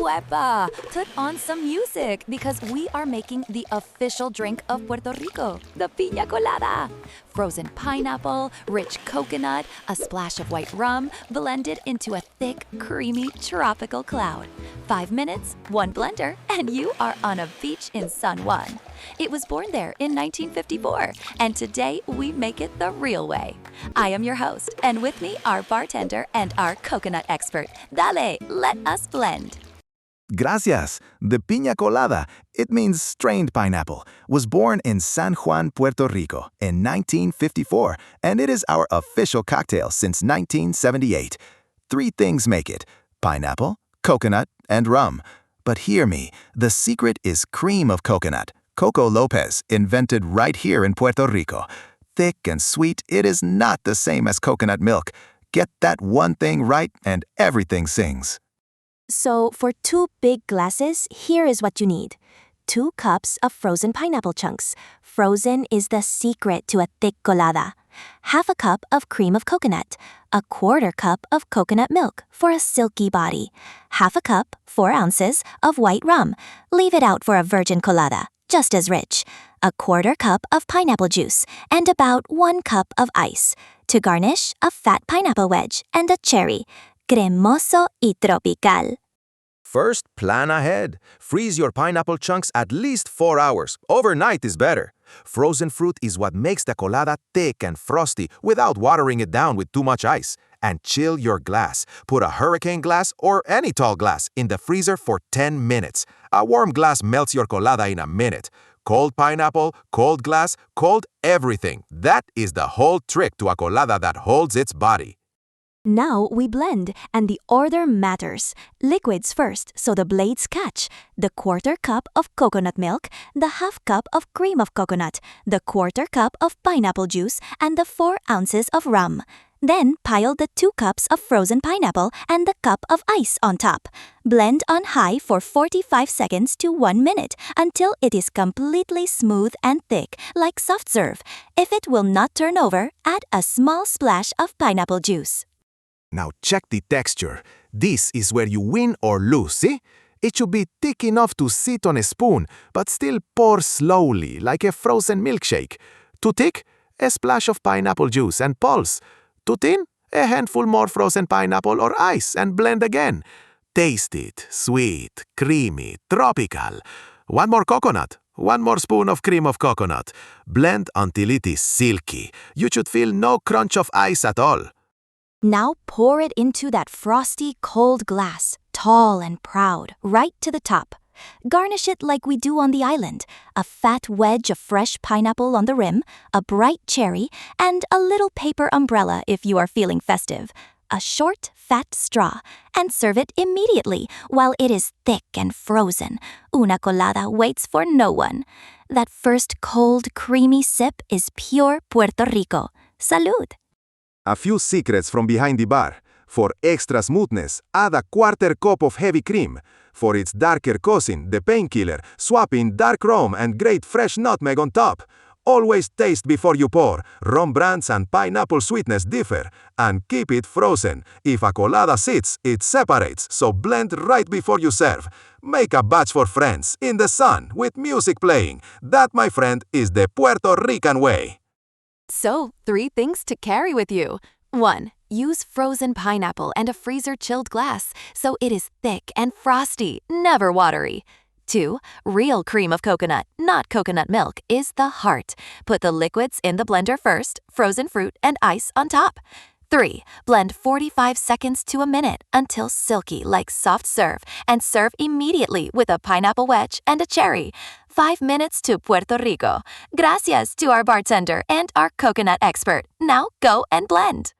Wepa! Put on some music because we are making the official drink of Puerto Rico, the Piña Colada. Frozen pineapple, rich coconut, a splash of white rum, blended into a thick, creamy tropical cloud. 5 minutes, 1 blender, and you are on a beach in San Juan. It was born there in 1954, and today we make it the real way. I am your host, and with me our bartender and our coconut expert. Dale, let us blend. Gracias. The Piña Colada, it means strained pineapple, was born in San Juan, Puerto Rico in 1954, and it is our official cocktail since 1978. 3 things make it: pineapple, coconut, and rum. But hear me, the secret is cream of coconut. Coco Lopez invented right here in Puerto Rico. Thick and sweet, it is not the same as coconut milk. Get that one thing right and everything sings. So for 2 big glasses, here is what you need. 2 cups of frozen pineapple chunks. Frozen is the secret to a thick colada. Half a cup of cream of coconut. A 1/4 cup of coconut milk for a silky body. Half a cup, 4 ounces, of white rum. Leave it out for a virgin colada, just as rich. A 1/4 cup of pineapple juice and about 1 cup of ice. To garnish, a fat pineapple wedge and a cherry. Cremoso y tropical. First, plan ahead. Freeze your pineapple chunks at least 4 hours. Overnight is better. Frozen fruit is what makes the colada thick and frosty without watering it down with too much ice. And chill your glass. Put a hurricane glass or any tall glass in the freezer for 10 minutes. A warm glass melts your colada in a minute. Cold pineapple, cold glass, cold everything. That is the whole trick to a colada that holds its body. Now we blend, and the order matters. Liquids first, so the blades catch. The 1/4 cup of coconut milk, the 1/2 cup of cream of coconut, the 1/4 cup of pineapple juice, and the 4 ounces of rum. Then pile the 2 cups of frozen pineapple and the cup of ice on top. Blend on high for 45 seconds to 1 minute until it is completely smooth and thick, like soft serve. If it will not turn over, add a small splash of pineapple juice. Now check the texture. This is where you win or lose, see? It should be thick enough to sit on a spoon, but still pour slowly, like a frozen milkshake. Too thick? A splash of pineapple juice and pulse. Too thin? A handful more frozen pineapple or ice and blend again. Taste it. Sweet, creamy, tropical. 1 more coconut. 1 more spoon of cream of coconut. Blend until it is silky. You should feel no crunch of ice at all. Now pour it into that frosty, cold glass, tall and proud, right to the top. Garnish it like we do on the island. A fat wedge of fresh pineapple on the rim, a bright cherry, and a little paper umbrella if you are feeling festive. A short, fat straw, and serve it immediately while it is thick and frozen. Una colada waits for no one. That first cold, creamy sip is pure Puerto Rico. Salud! A few secrets from behind the bar. For extra smoothness, add a 1/4 cup of heavy cream. For its darker cousin, the painkiller, swap in dark rum and grate fresh nutmeg on top. Always taste before you pour. Rum brands and pineapple sweetness differ. And keep it frozen. If a colada sits, it separates, so blend right before you serve. Make a batch for friends, in the sun, with music playing. That, my friend, is the Puerto Rican way. So, 3 things to carry with you. 1. Use frozen pineapple and a freezer-chilled glass so it is thick and frosty, never watery. 2. Real cream of coconut, not coconut milk, is the heart. Put the liquids in the blender first, frozen fruit and ice on top. 3. Blend 45 seconds to a minute until silky like soft serve and serve immediately with a pineapple wedge and a cherry. 5 minutes to Puerto Rico. Gracias to our bartender and our coconut expert. Now go and blend.